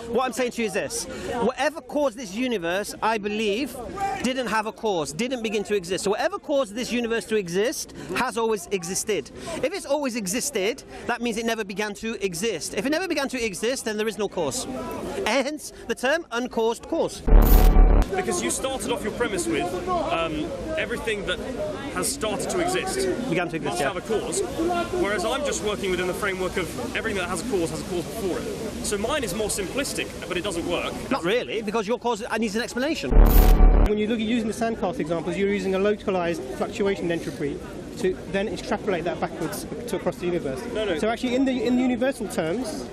What I'm saying to you is this: whatever caused this universe, I believe, didn't have a cause, didn't begin to exist. So whatever caused this universe to exist has always existed. If it's always existed, that means it never began to exist. If it never began to exist, then there is no cause. Hence the term uncaused cause. Because you started off your premise with everything that has started to exist Began to exist, must have a cause, whereas I'm just working within the framework of everything that has a cause before it. So mine is more simplistic, but it doesn't work. Not really, because your cause needs an explanation. When you look at using the sandcastle examples, you're using a localized fluctuation in entropy to then extrapolate that backwards to across the universe. No. So actually, in the universal terms,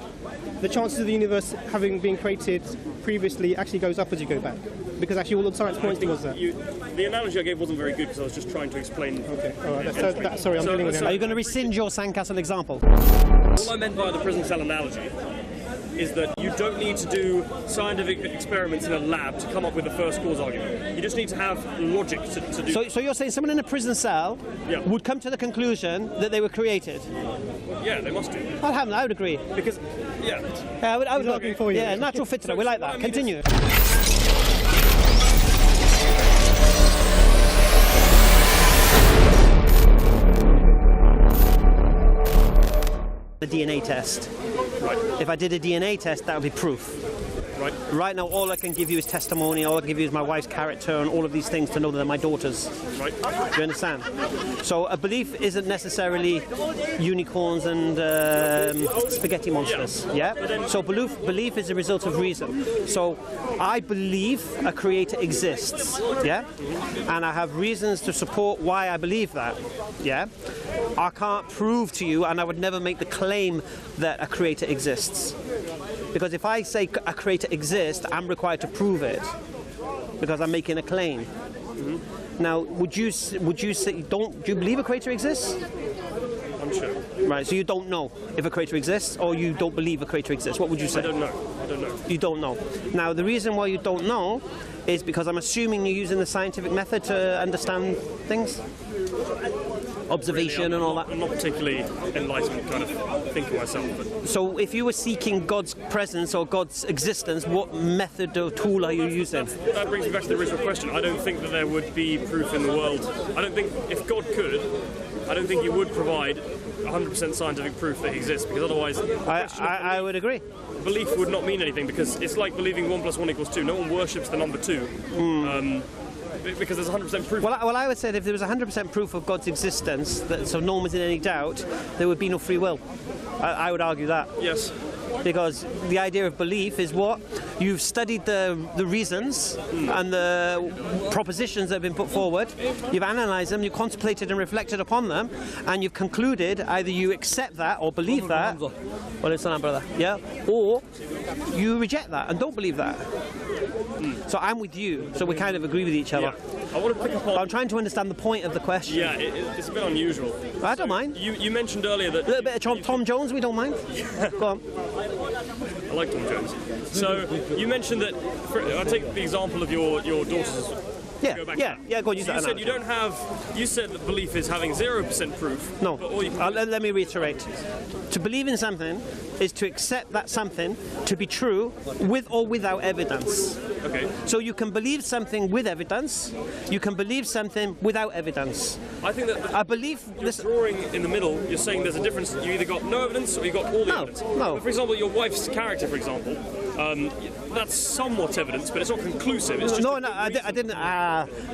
the chances of the universe having been created previously actually goes up as you go back, because actually all the science points towards that. The analogy I gave wasn't very good because I was just trying to explain. Okay, all right. Sorry, I'm dealing with Are you going to rescind your sandcastle example? All I meant by the prison cell analogy is that you don't need to do scientific experiments in a lab to come up with the first cause argument. You just need to have logic to do. So you're saying someone in a prison cell would come to the conclusion that they were created? Yeah, they must do. I would agree. Because, I would arguing for you. Yeah, natural fit to that. We like that. Continue. The DNA test. Right. If I did a DNA test, that would be proof. Right. Right now, all I can give you is testimony. All I can give you is my wife's character and all of these things to know that they're my daughters. Right. Do you understand? So a belief isn't necessarily unicorns and spaghetti monsters. Yeah. So belief is a result of reason. So I believe a creator exists. Yeah. And I have reasons to support why I believe that. Yeah. I can't prove to you, and I would never make the claim that a creator exists. Because if I say a creator exists, I'm required to prove it, because I'm making a claim. Mm-hmm. Now, would you say do you believe a creator exists? I'm sure. Right. So you don't know if a creator exists, or you don't believe a creator exists. What would you say? I don't know. You don't know. Now, the reason why you don't know is because I'm assuming you're using the scientific method to understand things. Observation and all that. I'm not particularly enlightened kind of thinker myself. But. So if you were seeking God's presence or God's existence, what method or tool are you using? That brings me back to the original question. I don't think that there would be proof in the world. I don't think, if God could, I don't think he would provide 100% scientific proof that he exists, because otherwise I would agree. Belief would not mean anything, because it's like believing 1 + 1 = 2. No one worships the number 2. Because there's 100% proof. Well, I would say that if there was 100% proof of God's existence, so no one was in any doubt, there would be no free will. I would argue that. Yes. Because the idea of belief is what? You've studied the reasons and the propositions that have been put forward, you've analysed them, you've contemplated and reflected upon them, and you've concluded either you accept that or believe that, well, it's on, brother, yeah, or you reject that and don't believe that. So I'm with you, so we kind of agree with each other. I want to pick up on... I'm trying to understand the point of the question. Yeah, it's a bit unusual. I don't mind. You mentioned earlier that... A little bit of Tom Jones, we don't mind. Go on. I like Tom Jones. So you mentioned that... I'll take the example of your daughters. Yeah, go on, use that. You said you don't have... You said that belief is having 0% proof. No, but all you let me reiterate. To believe in something is to accept that something to be true with or without evidence. Okay. So you can believe something with evidence, you can believe something without evidence. I think that I believe you're drawing in the middle, you're saying there's a difference. You either got no evidence or you got all the evidence. No. But for example, your wife's character, for example, that's somewhat evidence, but it's not conclusive. It's just I didn't.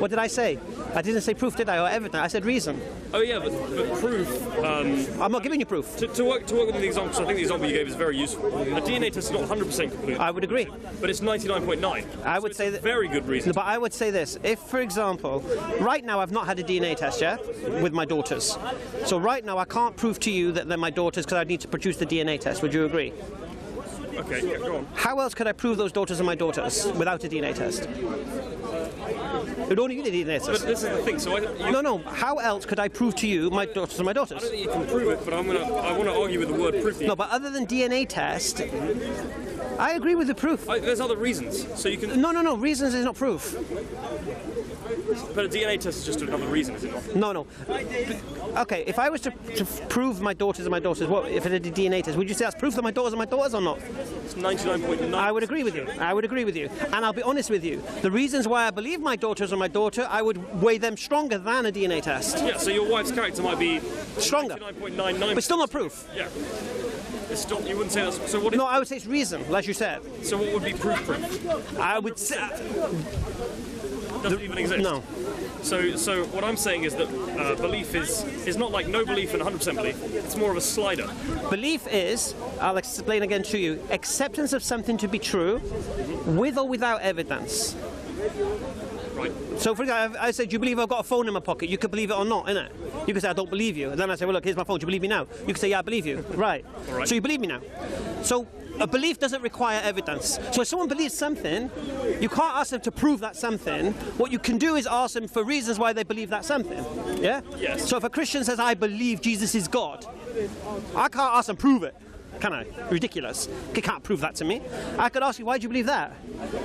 What did I say? I didn't say proof, did I? Or evidence? I said reason. Oh yeah, but proof. I'm not giving you proof. To work with the example, so I think the example you gave is very useful. A DNA test is not 100% complete. I would agree. But it's 99.9. I would say that. Very good reason. But I would say this: if, for example, right now I've not had a DNA test yet with my daughters, so right now I can't prove to you that they're my daughters because I need to produce the DNA test. Would you agree? Okay, yeah, go on. How else could I prove those daughters are my daughters without a DNA test? It would only need a DNA test. But this is the thing. So No. How else could I prove to you my daughters are my daughters? I don't think you can prove it, but I want to argue with the word proof. No, but other than DNA test, I agree with the proof. There's other reasons. So you can. No. Reasons is not proof. But a DNA test is just another reason, is it not? No. Okay, if I was to prove my daughters are my daughters, what if it had a DNA test? Would you say that's proof that my daughters are my daughters or not? It's 99.9%. I would agree with you. And I'll be honest with you. The reasons why I believe my daughters are my daughter, I would weigh them stronger than a DNA test. Yeah, so your wife's character might be stronger, 99.99%. but still not proof. Yeah. It's still, you wouldn't say that's... So what is, no, I would say it's reason, as you said. So what would be proof? I would say... Doesn't even exist? No. So what I'm saying is that belief is not like no belief and 100% belief. It's more of a slider. Belief is, I'll explain again to you, acceptance of something to be true with or without evidence. Right. So for example, I said, do you believe I've got a phone in my pocket? You could believe it or not, innit? You could say, I don't believe you. And then I say, well, look, here's my phone. Do you believe me now? You could say, yeah, I believe you. Right. All right. So you believe me now. So a belief doesn't require evidence. So if someone believes something, you can't ask them to prove that something. What you can do is ask them for reasons why they believe that something. Yeah? Yes. So if a Christian says, I believe Jesus is God, I can't ask them prove it. Can I? Ridiculous. You can't prove that to me. I could ask you, why do you believe that?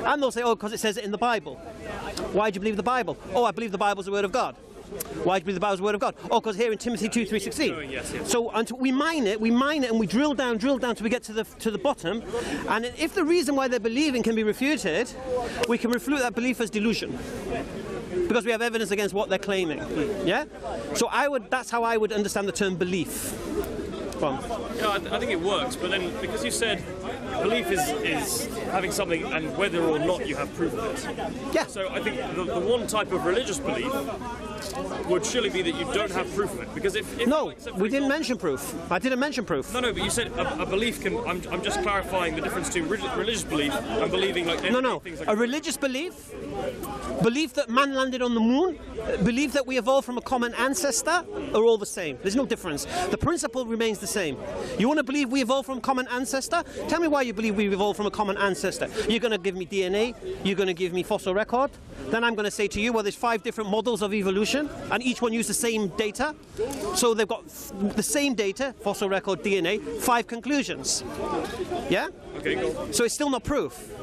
And they'll say, oh, because it says it in the Bible. Why do you believe the Bible? Oh, I believe the Bible's the Word of God. Why do you believe the Bible's the Word of God? Oh, because here in Timothy 2:3-16. Yes. So until we mine it, and we drill down till we get to the bottom. And if the reason why they're believing can be refuted, we can refute that belief as delusion. Because we have evidence against what they're claiming. Yeah? So that's how I would understand the term belief. Yeah, I think it works, but then because you said belief is having something and whether or not you have proof of it. Yeah. So I think the one type of religious belief would surely be that you don't have proof of it. Because if no, we didn't mention proof. I didn't mention proof. No, but you said a belief can. I'm just clarifying the difference between religious belief and believing like no. Things like a religious belief that man landed on the moon, belief that we evolved from a common ancestor, are all the same. There's no difference. The principle remains the same. You want to believe we evolved from a common ancestor? Tell me why you believe we evolved from a common ancestor. You're going to give me DNA, you're going to give me fossil record, then I'm going to say to you, well, there's 5 different models of evolution, and each one used the same data. So they've got the same data, fossil record, DNA, 5 conclusions. Yeah? Okay, cool. So it's still not proof.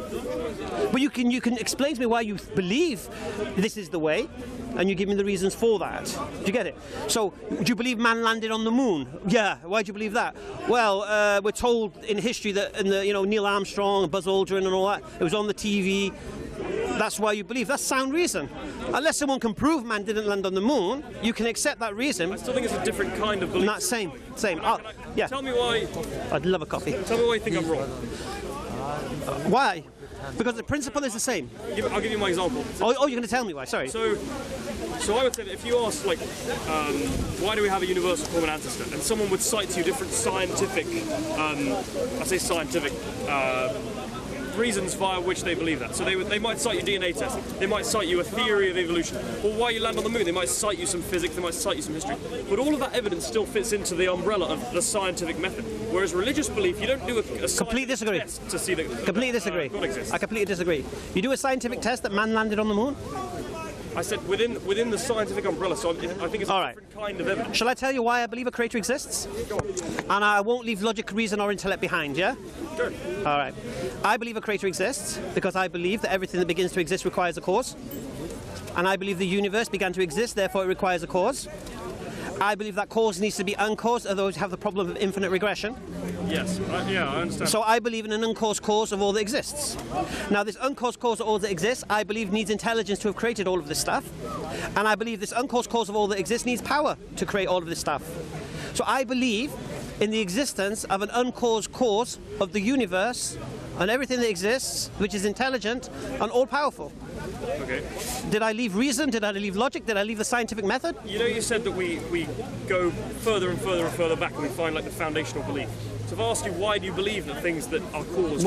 But you can explain to me why you believe this is the way, and you give me the reasons for that. Do you get it? So, do you believe man landed on the moon? Yeah. Why do you believe that? Well, we're told in history that Neil Armstrong and Buzz Aldrin and all that, it was on the TV. That's why you believe. That's sound reason. Unless someone can prove man didn't land on the moon, you can accept that reason. I still think it's a different kind of belief. Not same. Yeah. Tell me why. I'd love a coffee. Tell me why you think I'm wrong. Why? Because the principle is the same. I'll give you my example. Oh, you're going to tell me why? Sorry. So I would say that if you ask, like, why do we have a universal common ancestor, and someone would cite to you different scientific, reasons via which they believe that. So they might cite you DNA test, they might cite you a theory of evolution, or why you land on the moon, they might cite you some physics, they might cite you some history. But all of that evidence still fits into the umbrella of the scientific method. Whereas religious belief, you don't do a complete disagree. Test to see that completely disagree. God exists. I completely disagree. You do a scientific test that man landed on the moon? I said within the scientific umbrella, so I think it's a different kind of evidence. Shall I tell you why I believe a creator exists? Go on. And I won't leave logic, reason or intellect behind, yeah? Sure. All right. I believe a creator exists because I believe that everything that begins to exist requires a cause. And I believe the universe began to exist, therefore it requires a cause. I believe that cause needs to be uncaused, otherwise you have the problem of infinite regression. Yes, I understand. So I believe in an uncaused cause of all that exists. Now this uncaused cause of all that exists, I believe needs intelligence to have created all of this stuff. And I believe this uncaused cause of all that exists needs power to create all of this stuff. So I believe in the existence of an uncaused cause of the universe and everything that exists, which is intelligent and all-powerful. Okay. Did I leave reason? Did I leave logic? Did I leave the scientific method? You said that we go further and further and further back and we find like the foundational belief. So if I ask you why do you believe that things that are caused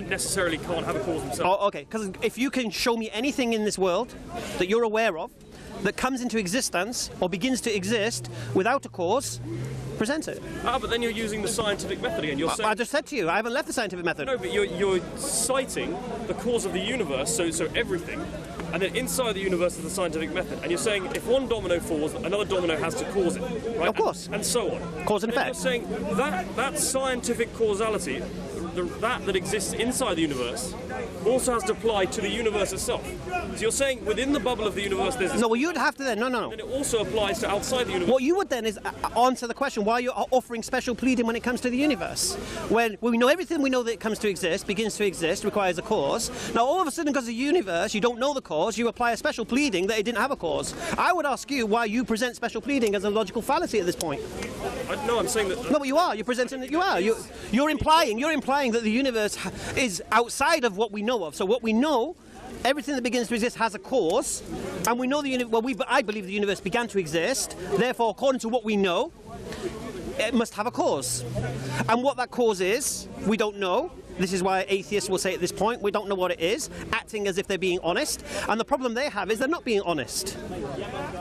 necessarily can't have a cause themselves? Oh, okay, because if you can show me anything in this world that you're aware of that comes into existence or begins to exist without a cause, present it. But then you're using the scientific method again. You're saying, I just said to you, I haven't left the scientific method. No, but you're citing the cause of the universe, so everything, and then inside the universe is the scientific method. And you're saying if one domino falls, another domino has to cause it, right? Of course. And so on. Cause and effect. You're saying that scientific causality that exists inside the universe also has to apply to the universe itself. So you're saying within the bubble of the universe there's this... No, well, you'd have to then... No. And it also applies to outside the universe. What you would then is answer the question why you're offering special pleading when it comes to the universe. When we know everything we know that comes to exist, begins to exist, requires a cause. Now, all of a sudden, because of the universe, you don't know the cause, you apply a special pleading that it didn't have a cause. I would ask you why you present special pleading as a logical fallacy at this point. No, I'm saying that... No, but you are. You're presenting that you are. You're implying that the universe is outside of what we know of. So what we know, everything that begins to exist has a cause, and we know the universe. Well, I believe the universe began to exist. Therefore, according to what we know, it must have a cause. And what that cause is, we don't know. This is why atheists will say at this point, we don't know what it is, acting as if they're being honest. And the problem they have is they're not being honest.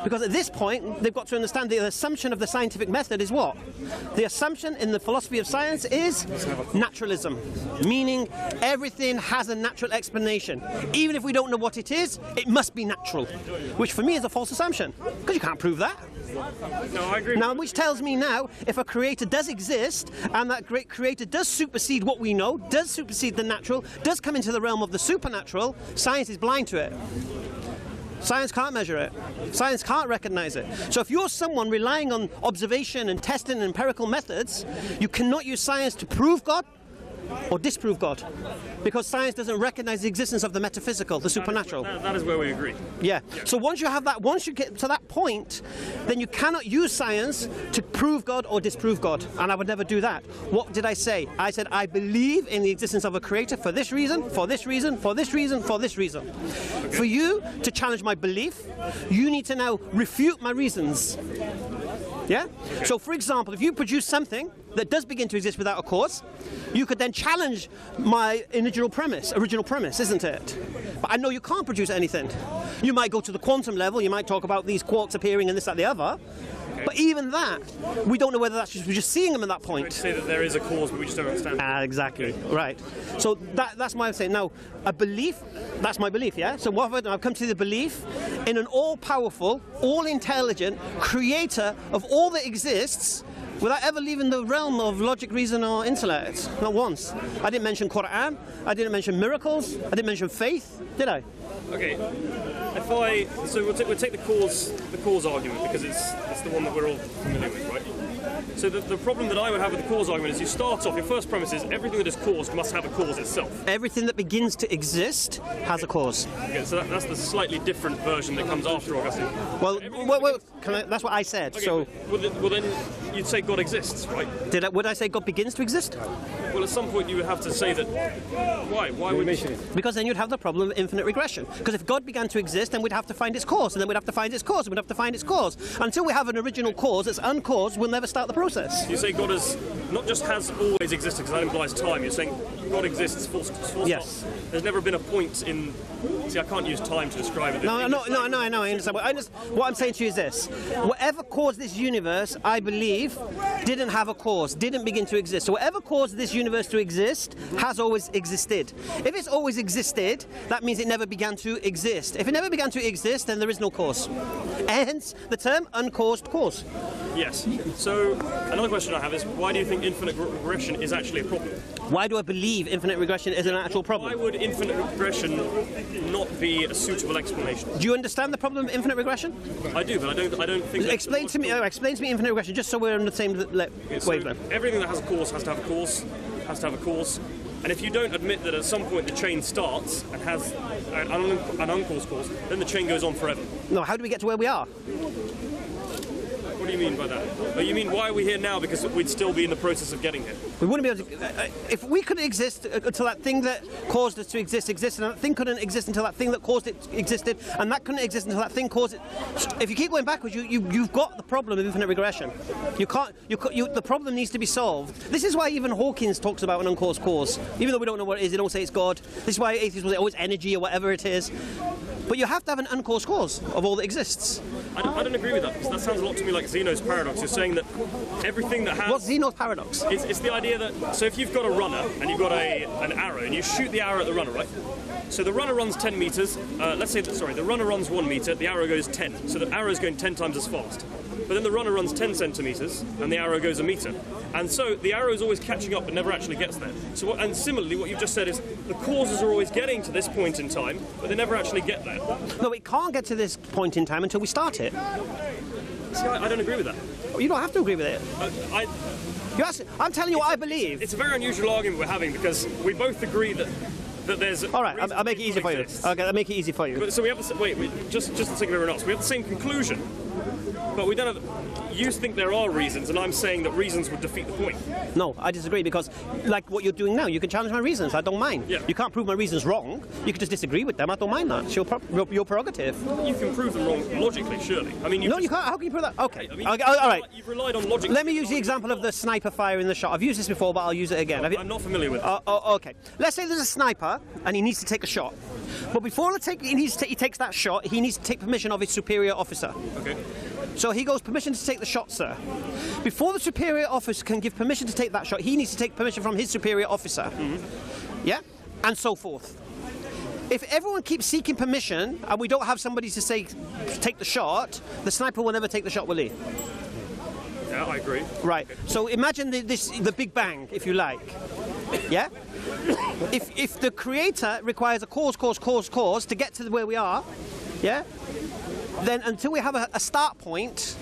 Because at this point, they've got to understand the assumption of the scientific method is what? The assumption in the philosophy of science is naturalism, meaning everything has a natural explanation. Even if we don't know what it is, it must be natural, which for me is a false assumption, because you can't prove that. No, I agree. Now, which tells me now, if a creator does exist, and that great creator does supersede what we know, does supersede the natural, does come into the realm of the supernatural, science is blind to it. Science can't measure it. Science can't recognize it. So if you're someone relying on observation and testing and empirical methods, you cannot use science to prove God or disprove God, because science doesn't recognize the existence of the metaphysical, the supernatural. That is where we agree. Yeah. So once you have that, once you get to that point, then you cannot use science to prove God or disprove God, and I would never do that. What did I say? I said I believe in the existence of a creator for this reason, for this reason, for this reason, for this reason. Okay. For you to challenge my belief, you need to now refute my reasons. Yeah? Okay. So, for example, if you produce something that does begin to exist without a cause, you could then challenge my original premise, isn't it? But I know you can't produce anything. You might go to the quantum level, you might talk about these quarks appearing and this, that, the other. Okay. But even that, we don't know whether that's just, we're just seeing them at that point. I'd say that there is a cause, but we just don't understand. Exactly. Okay. Right. So that's my saying. Now, a belief, that's my belief, yeah? So what I've come to the belief in an all-powerful, all-intelligent creator of all that exists, without ever leaving the realm of logic, reason, or intellect. Not once. I didn't mention Quran, I didn't mention miracles, I didn't mention faith, did I? Okay. So we'll take the cause argument, because it's the one that we're all familiar with, right? So the problem that I would have with the cause argument is you start off, your first premise is everything that is caused must have a cause itself. Everything that begins to exist has a cause. Okay, so that's the slightly different version that comes after Augustine. Well, that's what I said. Okay, so well, then you'd say God exists, right? Would I say God begins to exist? Well, at some point you would have to say that. Why? Why would you? Because then you'd have the problem of infinite regression. Because if God began to exist, then we'd have to find its cause, and then we'd have to find its cause, and we'd have to find its cause. Until we have an original cause that's uncaused, we'll never start the process. You say God has not just has always existed, because that implies time. You're saying God exists full stop. Yes. There's never been a point in. See, I can't use time to describe it. No, I understand. What I'm saying to you is this: whatever caused this universe, I believe, didn't have a cause, didn't begin to exist. So whatever caused this universe to exist has always existed. If it's always existed, that means it never began to exist. If it never began to exist, then there is no cause. Hence the term uncaused cause. Yes. So another question I have is, why do you think infinite regression is actually a problem? Why do I believe infinite regression is an actual problem? Why would infinite regression not be a suitable explanation? Do you understand the problem of infinite regression? I do, but I don't think. Explain to me infinite regression, just so we're on the same wavelength. Everything that has a cause has to have a cause. Has to have a cause. And if you don't admit that at some point the chain starts and has an uncaused cause, then the chain goes on forever. No, how do we get to where we are? What do you mean by that? Oh, you mean why are we here now? Because we'd still be in the process of getting here. We wouldn't be able to. If we couldn't exist until that thing that caused us to exist existed, and that thing couldn't exist until that thing that caused it existed, and that couldn't exist until that thing caused it. If you keep going backwards, you've got the problem of infinite regression. You can't. The problem needs to be solved. This is why even Hawkins talks about an uncaused cause, even though we don't know what it is. They don't say it's God. This is why atheists will say, "Oh, it's energy" or whatever it is. But you have to have an uncaused cause of all that exists. I don't agree with that, because that sounds a lot to me like Zeno's paradox. You're saying that everything that has... What's Zeno's paradox? It's the idea that... So if you've got a runner, and you've got an arrow, and you shoot the arrow at the runner, right? So the runner runs 10 metres. Let's say that, the runner runs 1 metre, the arrow goes 10. So the arrow's going 10 times as fast. but then the runner runs 10 centimeters and the arrow goes a meter. And so the arrow is always catching up but never actually gets there. So, and similarly, what you've just said is the causes are always getting to this point in time, but they never actually get there. No, it can't get to this point in time until we start it. See, I don't agree with that. You don't have to agree with it. I'm telling you what I believe. It's a very unusual argument we're having because we both agree that there's. All right, I'll make it easy for you. Okay, I'll make it easy for you. But, so we have just to think of everyone else. We have the same conclusion, but we don't have. You think there are reasons, and I'm saying that reasons would defeat the point. No, I disagree because, like what you're doing now, you can challenge my reasons. I don't mind. Yeah. You can't prove my reasons wrong. You can just disagree with them. I don't mind that. It's your prerogative. You can prove them wrong logically, surely. I mean, you can't. How can you prove that? Okay. I mean, all right. You've relied on logic. Let me use the example of the sniper firing the shot. I've used this before, but I'll use it again. I'm not familiar with it. Okay. Let's say there's a sniper and he needs to take a shot. But before he takes that shot, he needs to take permission of his superior officer. Okay. So he goes, permission to take the shot, sir. Before the superior officer can give permission to take that shot, he needs to take permission from his superior officer. Mm-hmm. Yeah? And so forth. If everyone keeps seeking permission and we don't have somebody to say, take the shot, the sniper will never take the shot, will he? Yeah, I agree. Right. So imagine the Big Bang, if you like. Yeah? If the creator requires a cause to get to where we are, yeah? Then until we have a start point,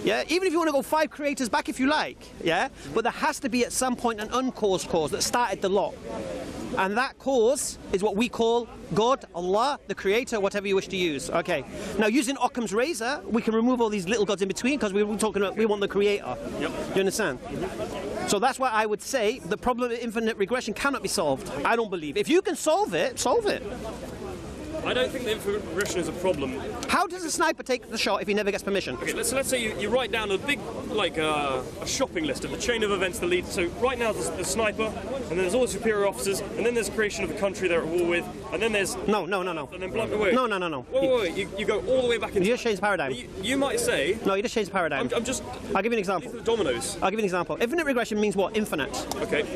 yeah, even if you want to go 5 creators back if you like, yeah, but there has to be at some point an uncaused cause that started the lot. And that cause is what we call God, Allah, the creator, whatever you wish to use. Okay. Now, using Occam's razor, we can remove all these little gods in between because we want the creator. Yep. You understand? Mm-hmm. So that's why I would say the problem of infinite regression cannot be solved. I don't believe. If you can solve it, solve it. I don't think the infinite regression is a problem. How does a sniper take the shot if he never gets permission? Okay, let's say you write down a big, like a shopping list of the chain of events that lead. So right now there's the sniper, and then there's all the superior officers, and then there's the creation of the country they're at war with, and then there's no. And then wait. No. Wait. You go all the way back into. You just change the paradigm. You might say. No, you just change the paradigm. I'll give you an example. These are the dominoes. I'll give you an example. Infinite regression means what? Infinite. Okay.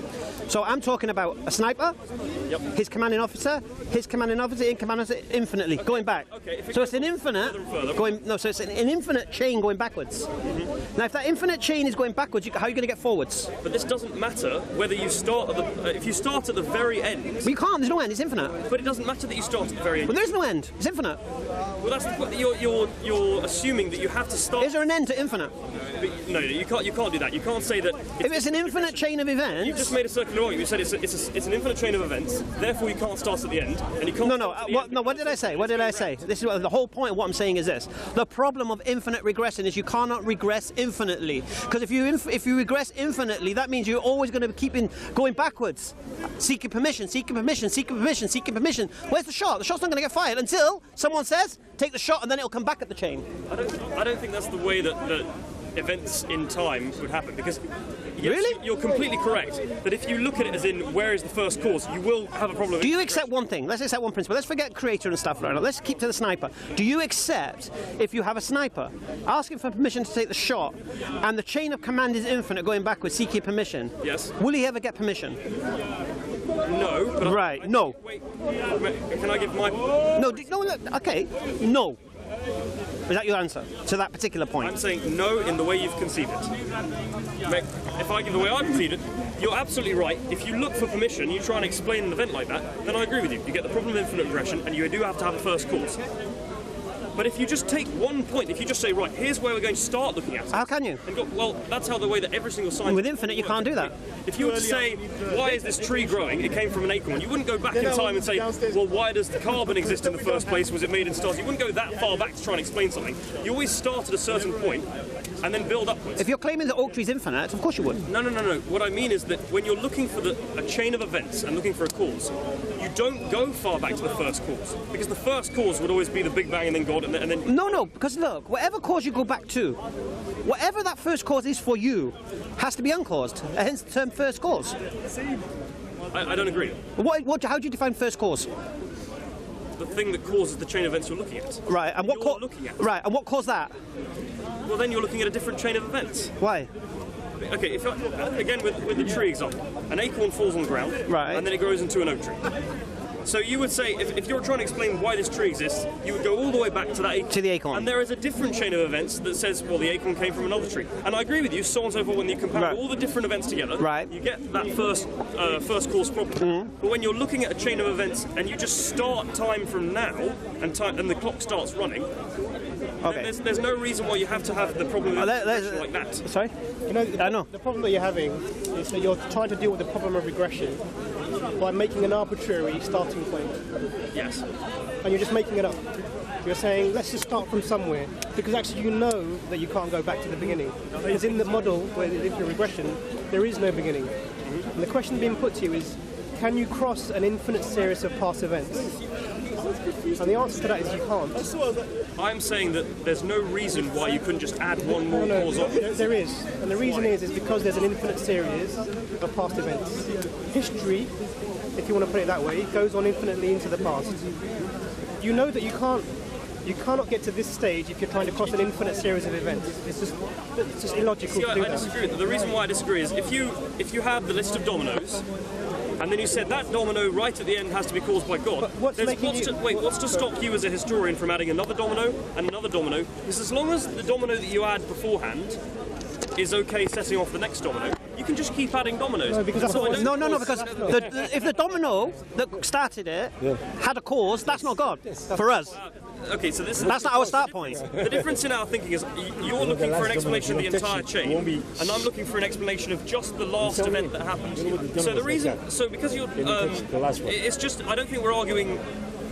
So I'm talking about a sniper. Yep. His commanding officer, infinitely going back. Okay. So it's an infinite going. No, so it's an infinite chain going backwards. Now, if that infinite chain is going backwards, how are you going to get forwards? But this doesn't matter whether you start at if you start at the very end. Well, you can't. There's no end. It's infinite. But it doesn't matter that you start at the very end. Well, there is no end. It's infinite. Well, that's you're assuming that you have to start. Is there an end to infinite? No, you can't do that. You can't say that. If it's an infinite chain of events, you've just made a circular argument. You said it's an infinite chain of events. Therefore, you can't start at the end, and you can't. No. What did I say? What did I say? This is the whole point of what I'm saying is this: the problem of infinite regression is you cannot regress infinitely. Because if you regress infinitely, that means you're always going to keep going backwards, seeking permission. Where's the shot? The shot's not going to get fired until someone says, "Take the shot," and then it'll come back at the chain. I don't think that's the way that events in time would happen, because yes, really? You're completely correct that if you look at it as in where is the first cause, you will have a problem. Do you accept one thing? Let's accept one principle. Let's forget creator and stuff right now. Let's keep to the sniper. Do you accept if you have a sniper asking for permission to take the shot and the chain of command is infinite going backwards seeking permission? Yes. Will he ever get permission? No. But right. No. Wait. Can I give my? No. Okay. No. Is that your answer to that particular point? I'm saying no in the way you've conceived it. If I give the way I conceived it, you're absolutely right. If you look for permission, you try and explain an event like that, then I agree with you. You get the problem of infinite regression, and you do have to have a first cause. But if you just take one point, if you just say, right, here's where we're going to start looking at it. How can you? And go, well, that's how the way that every single science... With infinite, you can't do that. If you were to say, why is this tree growing? It came from an acorn. You wouldn't go back in time and say, well, why does the carbon exist in the first place? Was it made in stars? You wouldn't go that far back to try and explain something. You always start at a certain point and then build upwards. If you're claiming that oak tree's infinite, of course you would. No. What I mean is that when you're looking for a chain of events and looking for a cause, you don't go far back to the first cause, because the first cause would always be the Big Bang and then God and then... No, because look, whatever cause you go back to, whatever that first cause is for you, has to be uncaused, hence the term first cause. I don't agree. How do you define first cause? The thing that causes the chain of events you're looking at. Right, and what Right, and what caused that? Well, then you're looking at a different chain of events. Why? Okay, again with the tree example, an acorn falls on the ground, right, and then it grows into an oak tree. So you would say, if you're trying to explain why this tree exists, you would go all the way back to that acorn. To the acorn. And there is a different chain of events that says, well, the acorn came from another tree. And I agree with you, so on and so forth, when you compare all the different events together, you get that first cause problem. But when you're looking at a chain of events and you just start time from now, and the clock starts running, there's no reason why you have to have the problem with regression like that. Sorry? I know. The problem that you're having is that you're trying to deal with the problem of regression by making an arbitrary starting point. Yes. And you're just making it up. You're saying, let's just start from somewhere, because actually you know that you can't go back to the beginning. Because in the model where there's infinite regression, there is no beginning. And the question being put to you is, can you cross an infinite series of past events? And the answer to that is you can't. I'm saying that there's no reason why you couldn't just add one more cause on. There is. And the reason is because there's an infinite series of past events. History, if you want to put it that way, goes on infinitely into the past. You know that you cannot get to this stage if you're trying to cross an infinite series of events. It's just illogical to do that. I disagree. The reason why I disagree is if you have the list of dominoes, and then you said that domino right at the end has to be caused by God. What's to stop you as a historian from adding another domino and another domino? Because as long as the domino that you add beforehand is okay setting off the next domino, you can just keep adding dominoes. No, because because if the domino that started it had a cause, that's not God for us. Okay, so that's not our start point. The difference in our thinking is you're looking for an explanation of the entire chain, and I'm looking for an explanation of just the last event that happened. So the reason, because you're, it's just, I don't think we're arguing.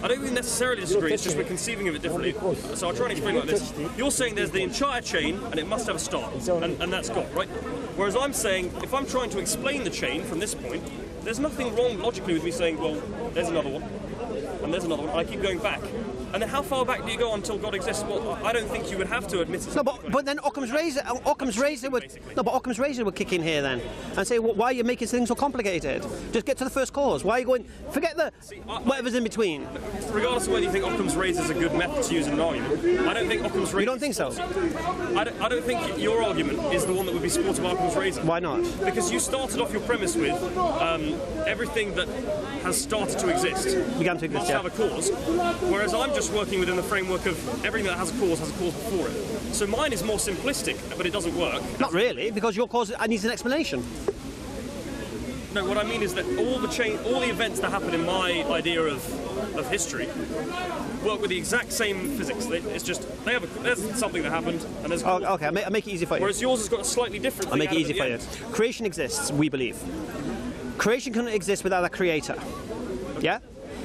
I don't even necessarily disagree, it's just we're conceiving of it differently. So I'll try and explain like this. You're saying there's the entire chain and it must have a start, and that's God, right? Whereas I'm saying, if I'm trying to explain the chain from this point, there's nothing wrong logically with me saying, well, there's another one, and there's another one, and I keep going back. And then how far back do you go until God exists? Well, I don't think you would have to admit it. No, but then Occam's razor would kick in here then and say, well, why are you making things so complicated? Just get to the first cause. Why are you going? Forget whatever's in between. Regardless of whether you think Occam's razor is a good method to use in an argument, I don't think Occam's razor. You don't think so? I don't think your argument is the one that would be supportive of Occam's razor. Why not? Because you started off your premise with everything that has started to exist began to exist, must have a cause, whereas I'm just working within the framework of everything that has a cause before it. So mine is more simplistic, but it doesn't work. Not really, because your cause needs an explanation. No, what I mean is that all the events that happen in my idea of history work with the exact same physics. It's just there's something that happened, and there's. Oh, okay, I'll make it easy for you. Whereas yours has got a slightly different. I'll make it easy for you. Creation exists, we believe. Creation couldn't exist without a creator. Yeah.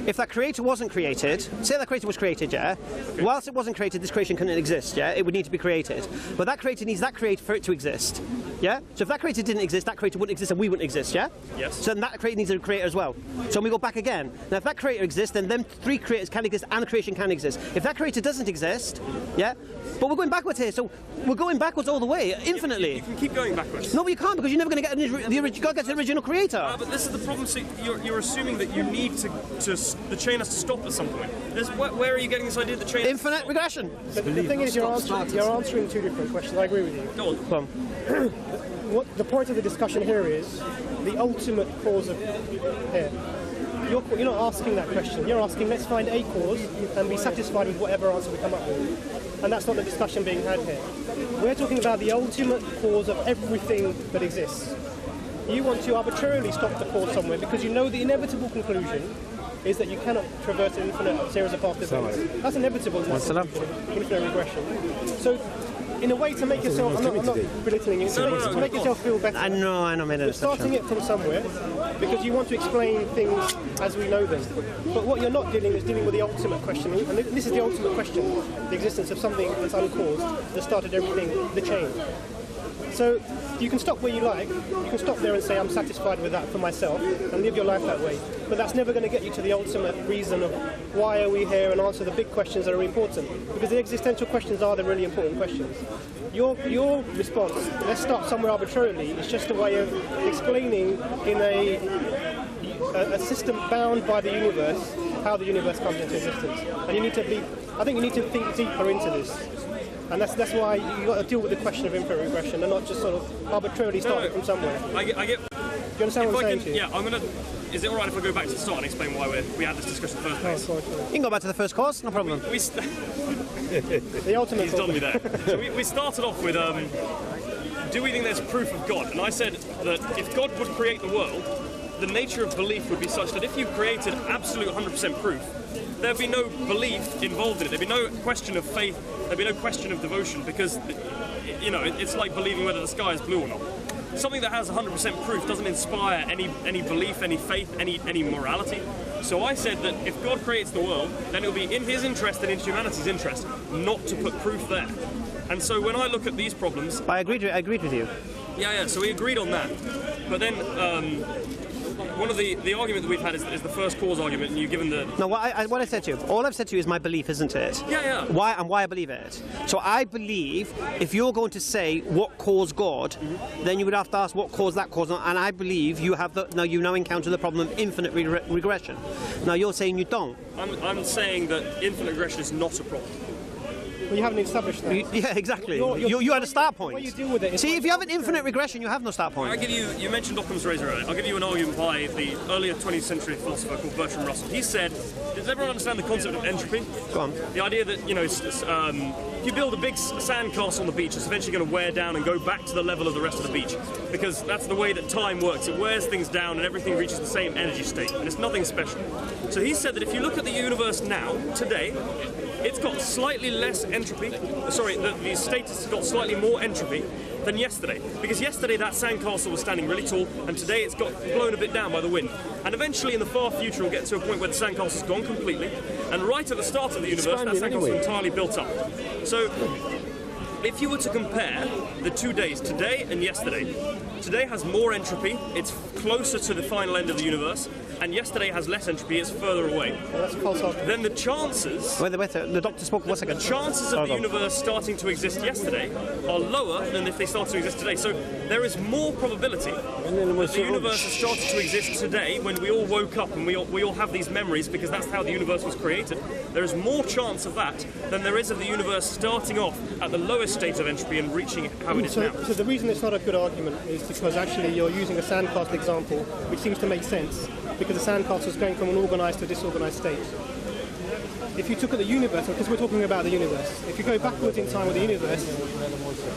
If that creator wasn't created, say that creator was created, yeah? Okay. Whilst it wasn't created, this creation couldn't exist, yeah? It would need to be created. But that creator needs that creator for it to exist, yeah? So if that creator didn't exist, that creator wouldn't exist and we wouldn't exist, yeah? Yes. So then that creator needs a creator as well. So we go back again. Now if that creator exists, then them three creators can exist and the creation can exist. If that creator doesn't exist, yeah? But we're going backwards here, so we're going backwards all the way, infinitely. You can keep going backwards. No, but you can't, because you're never going to get the original creator. But this is the problem. So you're assuming that you need to the chain has to stop at some point. Where are you getting this idea that the chain? Infinite regression. The thing is, you're answering two different questions. I agree with you. Go on. What the point of the discussion here is the ultimate cause of here. You're not asking that question. You're asking, let's find a cause and be satisfied with whatever answer we come up with. And that's not the discussion being had here. We're talking about the ultimate cause of everything that exists. You want to arbitrarily stop the cause somewhere because you know the inevitable conclusion is that you cannot traverse an infinite series of past events. That's inevitable in infinite regression. So, in a way to make yourself, I'm not belittling you, to make yourself feel better. I know, You're starting it from somewhere because you want to explain things as we know them. But what you're not dealing is dealing with the ultimate question, and this is the ultimate question, the existence of something that's uncaused that started everything, the chain. So you can stop where you like, you can stop there and say I'm satisfied with that for myself and live your life that way, but that's never going to get you to the ultimate reason of why are we here and answer the big questions that are important, because the existential questions are the really important questions. Your response, let's start somewhere arbitrarily, is just a way of explaining in a system bound by the universe how the universe comes into existence. And I think you need to think deeper into this. And that's why you've got to deal with the question of infinite regression and not just sort of arbitrarily start from somewhere. I get. Do you understand what I'm saying to you? Yeah, I'm going to... Is it alright if I go back to the start and explain why we had this discussion in the first place? You can go back to the first course, no problem. The ultimate. He's done me there. So we started off with, do we think there's proof of God? And I said that if God would create the world, the nature of belief would be such that if you created absolute 100% proof, there'd be no belief involved in it. There'd be no question of faith. There'd be no question of devotion, because, you know, it's like believing whether the sky is blue or not. Something that has 100% proof doesn't inspire any belief, any faith, any morality. So I said that if God creates the world, then it'll be in his interest and in humanity's interest not to put proof there. And so when I look at these problems... I agreed with you. Yeah, so we agreed on that. But then one of the argument that we've had is the first cause argument, and you've given the... No, what I said to you, all I've said to you is my belief, isn't it? Yeah. Why I believe it. So I believe if you're going to say what caused God, then you would have to ask what caused that cause, and I believe you have you now encounter the problem of infinite regression. Now you're saying you don't. I'm saying that infinite regression is not a problem. Well, you haven't established that. Yeah, exactly. You had a start point. What you deal with it. See, if you have an infinite regression, you have no start point. I'll give you. You mentioned Occam's razor earlier. I'll give you an argument by the earlier 20th century philosopher called Bertrand Russell. He said, does everyone understand the concept of entropy? Go on. The idea that, you know, if you build a big sand castle on the beach, it's eventually going to wear down and go back to the level of the rest of the beach, because that's the way that time works. It wears things down and everything reaches the same energy state, and it's nothing special. So he said that if you look at the universe now, today, it's got slightly less entropy. Sorry, the status has got slightly more entropy than yesterday. Because yesterday that sandcastle was standing really tall, and today it's got blown a bit down by the wind. And eventually in the far future we'll get to a point where the sandcastle's gone completely, and right at the start of the universe that sandcastle's entirely built up. So if you were to compare the 2 days, today and yesterday, today has more entropy, it's closer to the final end of the universe, and yesterday has less entropy, it's further away. Then the chances... Wait, the doctor spoke 1 second. The chances of the universe starting to exist yesterday are lower than if they start to exist today. So there is more probability that the universe has started to exist today, when we all woke up and we all have these memories, because that's how the universe was created. There is more chance of that than there is of the universe starting off at the lowest state of entropy and reaching how it is now. So the reason it's not a good argument is because actually you're using a sandcastle example, which seems to make sense, because the sandcastle is going from an organised to a disorganised state. If you took at the universe, because we're talking about the universe, if you go backwards in time with the universe,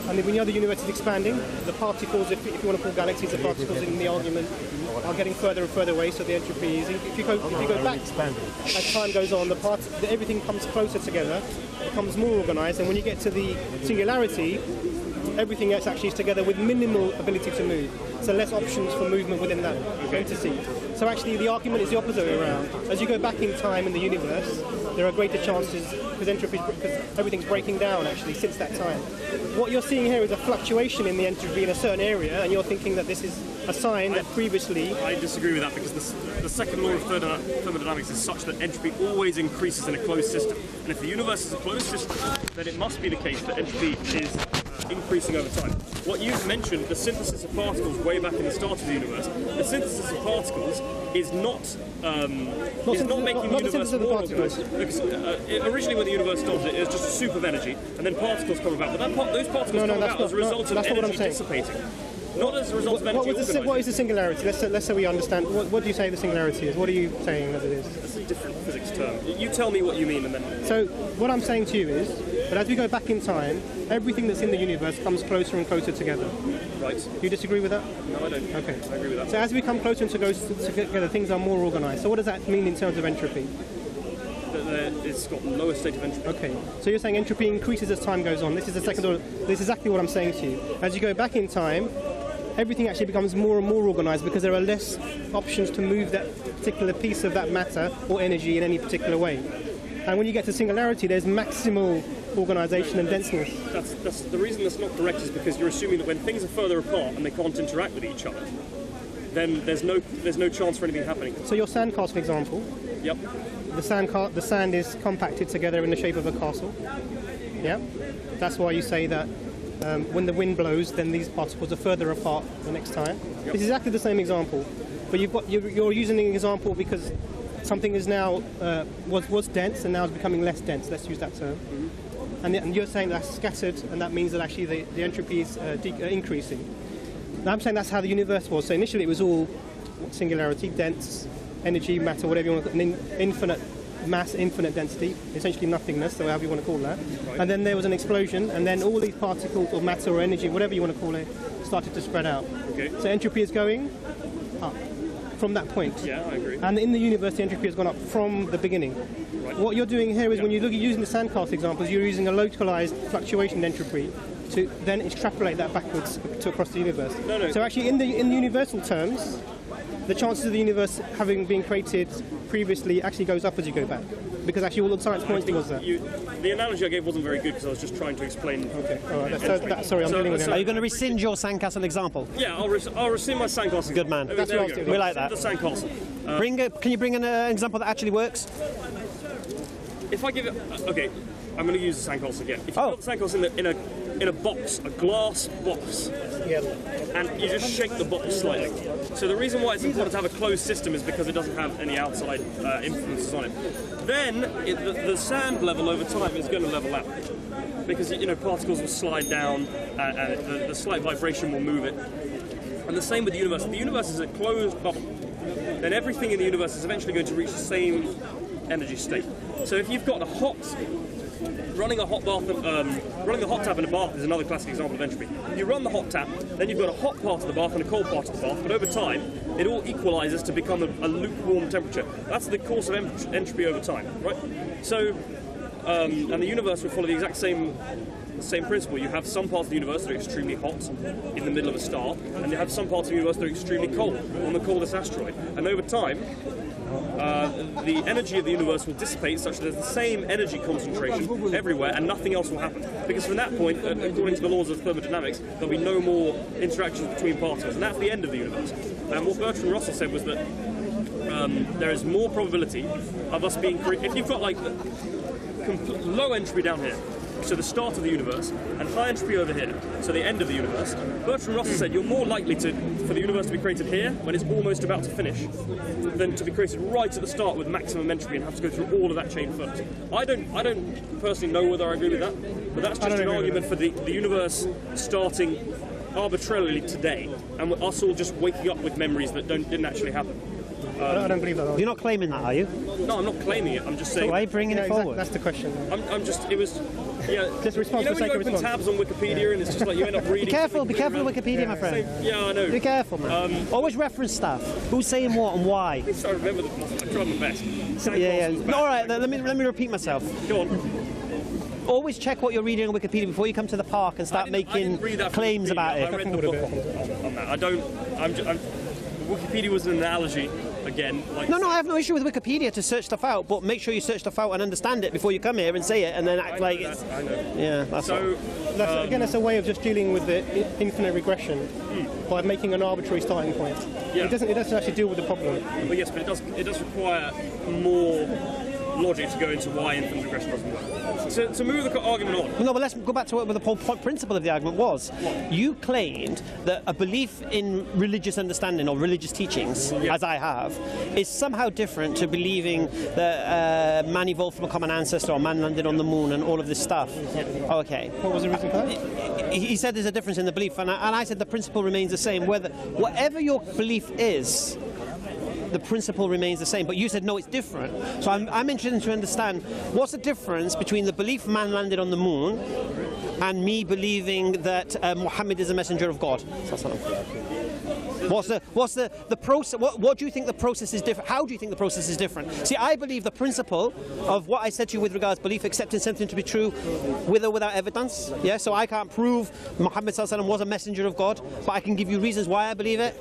and when you know the universe is expanding, the particles, if you want to call galaxies, the particles in the argument are getting further and further away, so the entropy is... If you go back, as time goes on, everything comes closer together, becomes more organised, and when you get to the singularity, everything else actually is together with minimal ability to move. So less options for movement within that entity. So actually the argument is the opposite way around. As you go back in time in the universe, there are greater chances, because everything's breaking down actually since that time. What you're seeing here is a fluctuation in the entropy in a certain area, and you're thinking that this is a sign that previously... I disagree with that, because the second law of thermodynamics is such that entropy always increases in a closed system. And if the universe is a closed system, then it must be the case that entropy is increasing over time. What you've mentioned, the synthesis of particles way back in the start of the universe, the synthesis of particles is not making the universe more organised. Because originally when the universe started, it was just a soup of energy, and then particles come about. But those particles come about as a result of energy dissipating. Not as a result of energy organising. What is the singularity? Let's say we understand. What do you say the singularity is? What are you saying that it is? It's a different physics term. You tell me what you mean, and then... So what I'm saying to you is that as we go back in time, everything that's in the universe comes closer and closer together. Right. Do you disagree with that? No, I don't. Okay. I agree with that. So as we come closer and together, things are more organised. So what does that mean in terms of entropy? It's got the lowest state of entropy. Okay. So you're saying entropy increases as time goes on. This is the second order. This is exactly what I'm saying to you. As you go back in time, everything actually becomes more and more organised, because there are less options to move that particular piece of that matter or energy in any particular way. And when you get to singularity, there's maximal organisation and denseness. That's the reason that's not correct, is because you're assuming that when things are further apart and they can't interact with each other, then there's no chance for anything happening. So your sandcastle example. Yep. The sand is compacted together in the shape of a castle. Yeah. That's why you say that when the wind blows, then these particles are further apart the next time. Yep. It's exactly the same example, but you're using an example because something is now was dense and now is becoming less dense. Let's use that term. Mm-hmm. and you're saying that's scattered, and that means that actually the entropy is increasing. Now I'm saying that's how the universe was. So initially it was all singularity, dense, energy, matter, whatever you want to call it, infinite mass, infinite density, essentially nothingness, so however you want to call that. Right. And then there was an explosion, and then all these particles or matter or energy, whatever you want to call it, started to spread out. Okay. So entropy is going up from that point. Yeah, I agree. And in the universe, the entropy has gone up from the beginning. Right. What you're doing here is when you look at using the sandcastle examples, you're using a localized fluctuation in entropy to then extrapolate that backwards to across the universe. No. So actually, in the universal terms, the chances of the universe having been created previously actually goes up as you go back, because actually all the science points towards that. The analogy I gave wasn't very good because I was just trying to explain. Okay, all right. Sorry, I'm dealing with it. Are you going to rescind your sandcastle example? Yeah, I'll rescind my sandcastle. Good man. That's what I was doing. We like that. The sandcastle. Can you bring an example that actually works? If I give it, okay, I'm going to use the sandcastle again. If you put the sandcastle in a box, a glass box, and you just shake the box slightly. So the reason why it's important to have a closed system is because it doesn't have any outside influences on it. Then the sand level over time is going to level out, because particles will slide down and the slight vibration will move it. And the same with the universe. If the universe is a closed bubble, then everything in the universe is eventually going to reach the same energy state. So if you've got running a hot tap in a bath is another classic example of entropy. You run the hot tap, then you've got a hot part of the bath and a cold part of the bath, but over time it all equalizes to become a lukewarm temperature. That's the course of entropy over time, right? So, and the universe will follow the exact same principle. You have some parts of the universe that are extremely hot in the middle of a star, and you have some parts of the universe that are extremely cold on the coldest asteroid. And over time, the energy of the universe will dissipate such that there's the same energy concentration everywhere and nothing else will happen. Because from that point, according to the laws of thermodynamics, there'll be no more interactions between particles, and that's the end of the universe. And what Bertrand Russell said was that there is more probability of us being if you've got like low entropy down here, so the start of the universe, and high entropy over here, so the end of the universe. Bertrand Russell said you're more likely for the universe to be created here when it's almost about to finish than to be created right at the start with maximum entropy and have to go through all of that chain first. I don't personally know whether I agree with that, but that's just an argument for the universe starting arbitrarily today and us all just waking up with memories that didn't actually happen. I don't believe that. You're not claiming that, are you? No, I'm not claiming it. I'm just saying. So why are you bringing it forward? That's the question. It was. Yeah. Just respond you know for when sake you of open response. tabs on Wikipedia and it's just like you end up reading. Be careful with Wikipedia, my friend. Yeah, I know. Be careful, man. Always reference stuff. Who's saying what and why. At least I remember I tried my best. Yeah. All right, let me repeat myself. Go on. Always check what you're reading on Wikipedia before you come to the park and start making claims about it. I read the book on that. Wikipedia was an analogy. Again, no, I have no issue with Wikipedia to search stuff out, but make sure you search stuff out and understand it before you come here and say it, and then act like it's. I know. Yeah, that's so. That's a way of just dealing with the infinite regression by making an arbitrary starting point. Yeah. It doesn't actually deal with the problem. But yes, but it does require more logic to go into why infinite regression doesn't work. So to move the argument on. No, but let's go back to what the whole principle of the argument was. You claimed that a belief in religious understanding or religious teachings, as I have, is somehow different to believing that man evolved from a common ancestor or man landed on the moon and all of this stuff. Okay. What was the reason for that? He said there's a difference in the belief, and I said the principle remains the same. Whatever your belief is, the principle remains the same, but you said no, it's different. So I'm interested to understand what's the difference between the belief man landed on the moon and me believing that Muhammad is a messenger of God. What's the process? What do you think the process is different? How do you think the process is different? See, I believe the principle of what I said to you with regards to belief, accepting something to be true with or without evidence. Yeah, so I can't prove Muhammad was a messenger of God, but I can give you reasons why I believe it.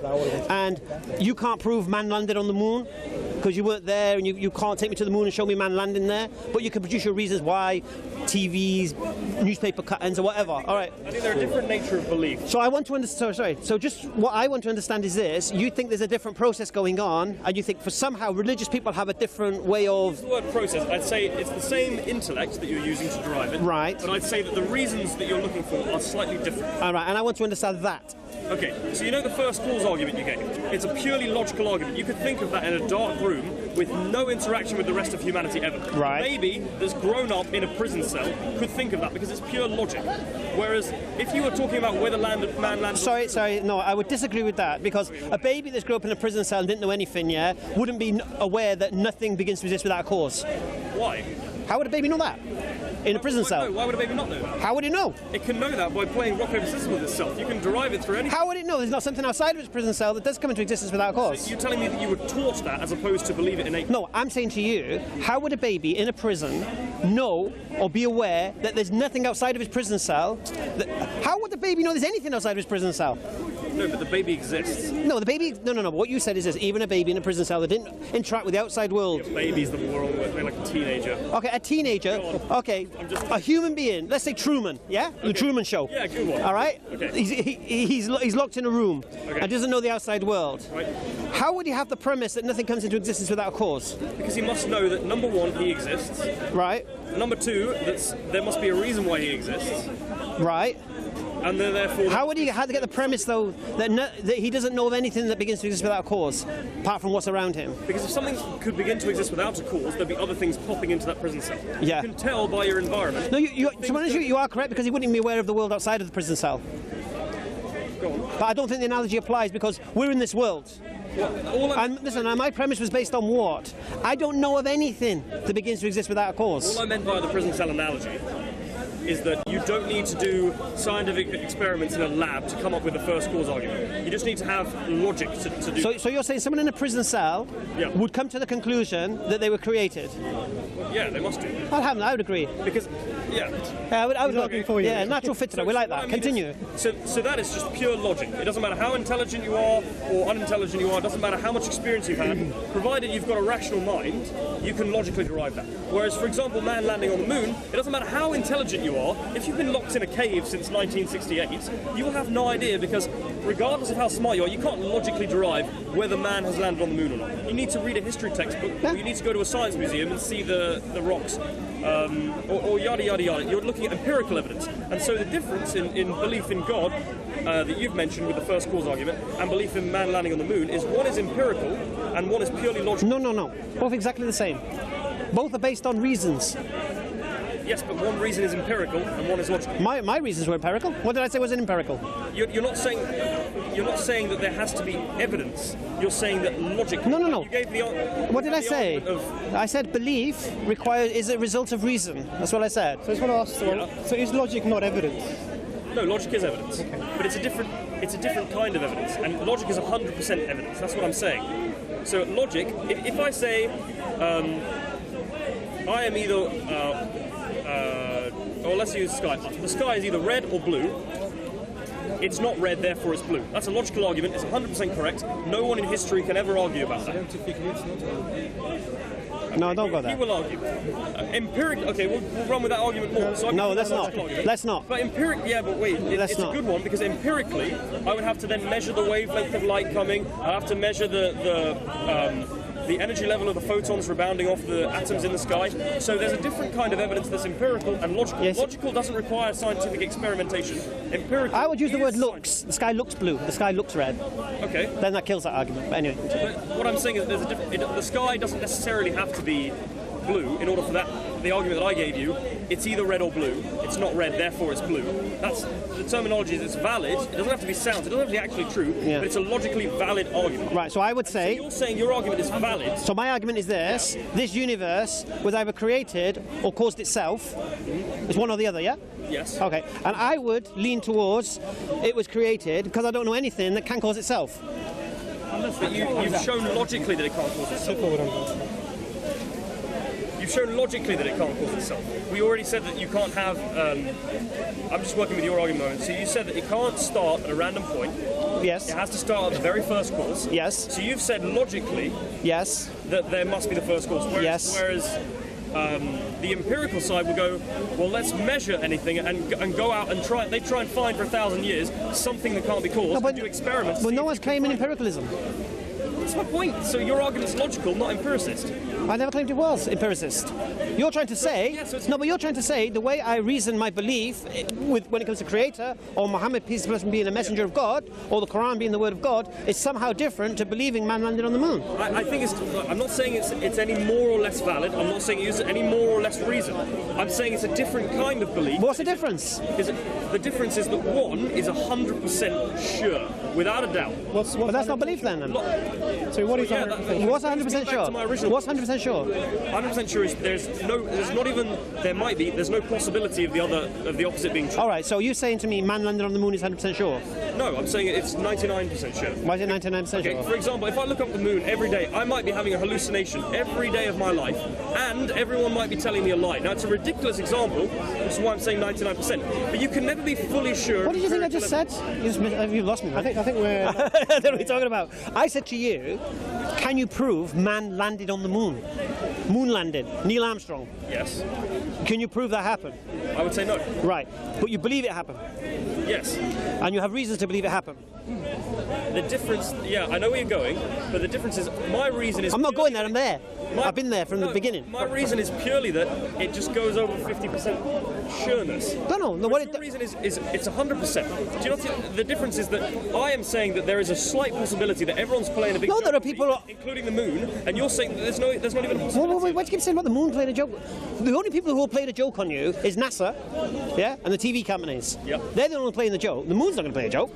And you can't prove man landed on the moon because you weren't there, and you can't take me to the moon and show me man landing there, but you can produce your reasons why, TVs, newspaper cuttings or whatever. All right. I think they're a different nature of belief. So I want to understand. Sorry. So just what I want to understand is this: you think there's a different process going on, and you think for somehow religious people have a different way of. The word process, I'd say it's the same intellect that you're using to derive it. Right. But I'd say that the reasons that you're looking for are slightly different. All right, and I want to understand that. Okay, so you know the first cause argument you gave? It's a purely logical argument. You could think of that in a dark room room with no interaction with the rest of humanity ever. Right. A baby that's grown up in a prison cell could think of that because it's pure logic. Whereas if you were talking about whether man landed... Sorry, no, I would disagree with that, because a baby that's grew up in a prison cell and didn't know anything, yeah, wouldn't be aware that nothing begins to exist without a cause. Why? How would a baby know that? In a prison cell? Why would a baby not know that? How would it know? It can know that by playing rock, paper, scissors with itself. You can derive it through anything. How would it know? There's not something outside of its prison cell that does come into existence without a cause. So you're telling me that you were taught that as opposed to believe it innately? No, I'm saying to you, how would a baby in a prison know or be aware that there's nothing outside of his prison cell? How would the baby know there's anything outside of his prison cell? No, but the baby exists. No, the baby... No. What you said is this. Even a baby in a prison cell that didn't interact with the outside world... Yeah, baby's the world with, like a teenager. Okay, a teenager. Okay, a human being. Let's say Truman, yeah? Okay. The Truman Show. Yeah, good one. All right? Okay. He's locked in a room and doesn't know the outside world. Right. How would he have the premise that nothing comes into existence without a cause? Because he must know that, number one, he exists. Right. Number two, there must be a reason why he exists. Right. And then therefore... How would he have to get the premise, though, that he doesn't know of anything that begins to exist without a cause, apart from what's around him? Because if something could begin to exist without a cause, there'd be other things popping into that prison cell. Yeah. You can tell by your environment. No, to be honest with you are correct, because he wouldn't be aware of the world outside of the prison cell. Go on. But I don't think the analogy applies, because we're in this world. And listen, my premise was based on what? I don't know of anything that begins to exist without a cause. All I meant by the prison cell analogy is that you don't need to do scientific experiments in a lab to come up with the first cause argument. You just need to have logic to do. So you're saying someone in a prison cell would come to the conclusion that they were created? Yeah, they must do. I would agree. Because, I would looking for you. Yeah, natural fit to that. We like that. Continue. So that is just pure logic. It doesn't matter how intelligent you are or unintelligent you are. It doesn't matter how much experience you've had. Provided you've got a rational mind, you can logically derive that. Whereas, for example, man landing on the moon, it doesn't matter how intelligent you are. If you've been locked in a cave since 1968, you will have no idea, because regardless of how smart you are, you can't logically derive whether man has landed on the moon or not. You need to read a history textbook, or you need to go to a science museum and see the rocks, or yada yada yada. You're looking at empirical evidence. And so the difference in belief in God that you've mentioned with the first cause argument and belief in man landing on the moon is one is empirical and one is purely logical. No. Both exactly the same. Both are based on reasons. Yes, but one reason is empirical and one is logical. My reasons were empirical. What did I say was empirical? You're not saying that there has to be evidence. You're saying that logic. No. You gave the, what did I say? I said belief is a result of reason. That's what I said. So I just want to ask someone, so is logic not evidence? No, logic is evidence, but it's a different kind of evidence, and logic is 100% evidence. That's what I'm saying. So logic, if I say I am either or let's use sky. The sky is either red or blue. It's not red, therefore it's blue. That's a logical argument. It's 100% correct. No one in history can ever argue about that. No, don't go there. You will argue. Okay, we'll run with that argument more. So no, let's not. Let's not. But but wait, it's a good one, because empirically, I would have to then measure the wavelength of light coming. I have to measure the energy level of the photons rebounding off the atoms in the sky. So there's a different kind of evidence that's empirical and logical. Yes. Logical doesn't require scientific experimentation. Empirical. I would use the word looks. The sky looks blue. The sky looks red. Okay. Then that kills that argument. But anyway. But what I'm saying is the sky doesn't necessarily have to be blue in order for the argument that I gave you. It's either red or blue. It's not red, therefore it's blue. That's the terminology. It's valid. It doesn't have to be sound. It doesn't have to be actually true. Yeah. But it's a logically valid argument. Right. So I would say. So you're saying your argument is valid. So my argument is this: this universe was either created or caused itself. It's one or the other. Yeah. Yes. Okay. And I would lean towards it was created because I don't know anything that can cause itself. But you've shown logically that it can't cause itself. You've shown logically that it can't cause itself. We already said that you can't have... I'm just working with your argument. So you said that it can't start at a random point. Yes. It has to start at the very first cause. Yes. So you've said logically... Yes. ...that there must be the first cause. Whereas the empirical side will go, well, let's measure anything and go out and try and find for 1,000 years something that can't be caused. No, but, do experiments. Well, no one's claiming empiricalism. That's my point. So your argument's logical, not empiricist. I never claimed it was empiricist. You're trying to say, Yeah, so it's- no, but you're trying to say the way I reason my belief when it comes to Creator, or Muhammad, peace be upon him, being a messenger of God, or the Quran being the word of God, is somehow different to believing man landed on the moon. I think I'm not saying it's any more or less valid. I'm not saying it's any more or less reason. I'm saying it's a different kind of belief. What's the difference? The difference is that one is 100% sure, without a doubt. But that's not belief then. So what is Yeah, 100%? What's Back 100% to my sure? original- What's 100% sure? 100% sure is there's no possibility of the opposite being true. All right, so you're saying to me man landed on the moon is 100% sure. No, I'm saying it's 99% sure. Why is it 99% Okay, sure? for example, if I look up the moon every day, I might be having a hallucination every day of my life, and everyone might be telling me a lie. Now, it's a ridiculous example, which is why I'm saying 99%. But you can never be fully sure. What did you think I just said? You lost me. I think we're. I don't know what you're talking about. I said to you, can you prove man landed on the moon? Moon landed. Neil Armstrong. Yes, Can you prove that happened? I would say no. Right. But you believe it happened. Yes. And you have reasons to believe it happened. The difference, yeah, I know where you're going, but the difference is my reason is. I'm not going there, I'm there. My- I've been there from the no, beginning. My reason is purely that it just goes over 50% sureness. No, what Your reason is it's 100%. Do you know what the difference is? That I am saying that there is a slight possibility that everyone's playing a big No, joke there are with me, people- including the moon, and you're saying that there's not even a possibility. Why do you keep saying about the moon playing a joke? The only people who will play a joke on you is NASA, yeah, and the TV companies. Yep. They're the only playing the joke. The moon's not going to play a joke.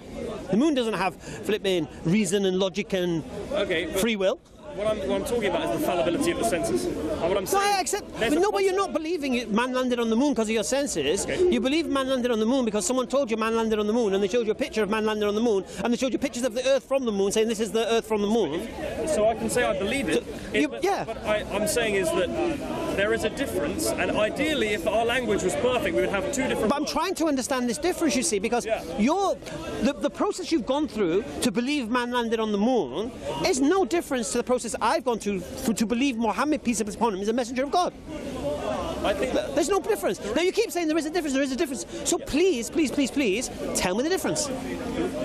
The moon doesn't have flipping reason and logic and Okay, but free will. what I'm talking about is the fallibility of the senses. And what I'm No, saying, I accept. there's But a no, but you're not believing man landed on the moon because of your senses. Okay. You believe man landed on the moon because someone told you man landed on the moon, and they showed you a picture of man landed on the moon, and they showed you pictures of the Earth from the moon, saying this is the Earth from the moon. So I can say I believe it. Yeah. But I'm saying is that there is a difference, and ideally, if our language was perfect, we would have two different. But I'm trying to understand this difference, you see, because Yeah. the process you've gone through to believe man landed on the moon is no difference to the process I've gone through to believe Muhammad, peace be upon him, is a messenger of God. I think There's no difference. Now you keep saying there is a difference. So please, tell me the difference.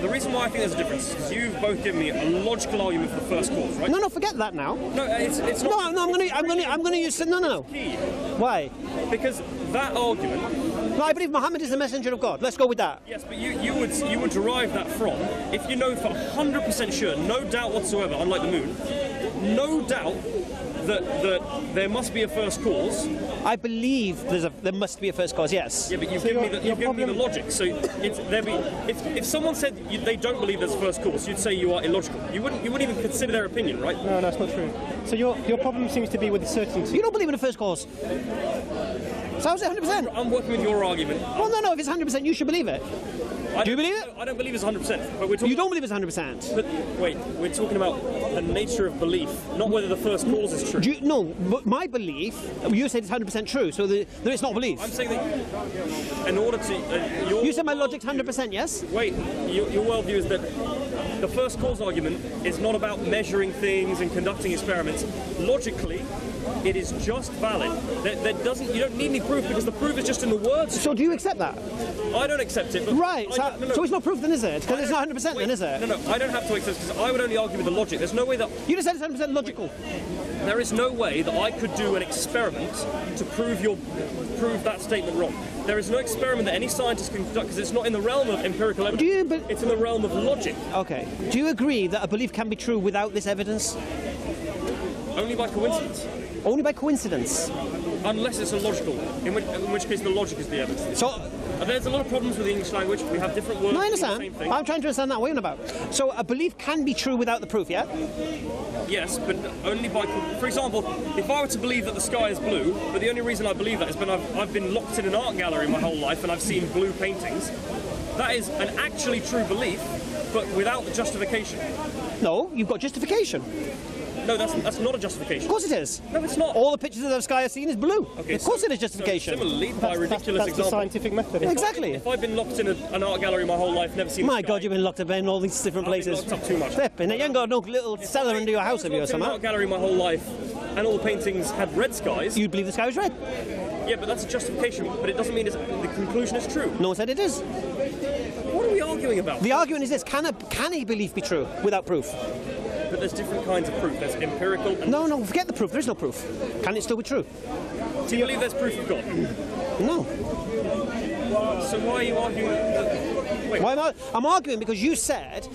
the reason why I think there's a difference is you've both given me a logical argument for the first cause, right? No, forget that now. No, it's not. No, I'm gonna use no. Key, Why? because that argument. No, I believe Muhammad is the messenger of God. Let's go with that. Yes, but you would derive that from if you know for 100% sure, no doubt whatsoever, unlike the moon, no doubt that there must be a first cause. I believe there must be a first cause. Yes. Yeah, but you've So given your me the logic. So if someone said they don't believe there's a first cause, you'd say you are illogical. You wouldn't even consider their opinion, right? No, that's not true. So your problem seems to be with the certainty. You don't believe in the first cause. So how's it 100%? I'm working with your argument. Well, no. If it's 100%, you should believe it. Do you believe it? I don't believe it's 100%. But we're talking. You don't believe it's 100%. But wait, we're talking about the nature of belief, not whether the first cause is true. No, but my belief, you said it's 100% true, so that it's not belief. I'm saying that in order to You said my logic's 100%, yes? Wait, your worldview is that the first cause argument is not about measuring things and conducting experiments. Logically, it is just valid. You don't need any proof because the proof is just in the words. So do you accept that? I don't accept it. But Right. No. So it's not proof then, is it? Because it's not 100% then, is it? No, I don't have to accept it because I would only argue with the logic. There's no way that You just said it's 100% logical. there is no way that I could do an experiment to prove that statement wrong. There is no experiment that any scientist can conduct because it's not in the realm of empirical evidence. It's in the realm of logic. Okay. Do you agree that a belief can be true without this evidence? Only by coincidence. Only by coincidence. Unless it's illogical, in which case the logic is the evidence. So, There's a lot of problems with the English language. We have different words. no, I meaning the understand. same thing. I'm trying to understand that. What are you on about? So a belief can be true without the proof, yeah? Yes, but only by. For example, if I were to believe that the sky is blue, but the only reason I believe that is because I've been locked in an art gallery my whole life and I've seen blue paintings. That is an actually true belief, but without the justification. No, you've got justification. No, that's not a justification. Of course it is. No, it's not. All the pictures of the sky I've seen is blue. Okay, of course it is justification. So similarly, by a ridiculous That's the example. scientific method. Exactly. If I've been locked in an art gallery my whole life, never seen. My the sky, God, you've been locked up in all these different I've been places. locked up too much. Flipping it. You ain't got no little cellar under your house of yours, I've been locked in an art somehow. gallery my whole life, and all the paintings had red skies. You'd believe the sky was red. Yeah, but that's a justification. But it doesn't mean the conclusion is true. No one said it is. What are we arguing about? The argument is this: can a belief be true without proof? But there's different kinds of proof. There's empirical and... No, forget the proof. There is no proof. Can it still be true? Do you believe there's proof of God? No. So why are you arguing that... Wait. Why am I'm arguing because you said,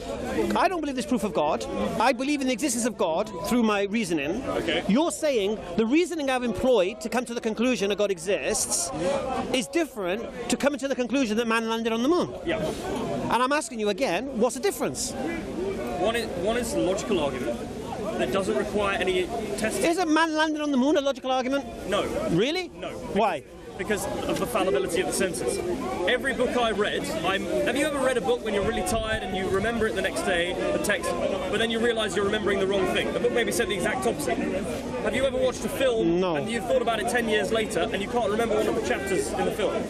I don't believe there's proof of God. I believe in the existence of God through my reasoning. Okay. You're saying the reasoning I've employed to come to the conclusion that God exists is different to coming to the conclusion that man landed on the moon. Yeah. And I'm asking you again, what's the difference? One is a logical argument that doesn't require any testing. Isn't man landing on the moon a logical argument? No. Really? No. Why? Because of the fallibility of the senses. Every book I read, have you ever read a book when you're really tired and you remember it the next day, the text, but then you realise you're remembering the wrong thing? The book maybe said the exact opposite. Have you ever watched a film and you've thought about it 10 years later and you can't remember one of the chapters in the film?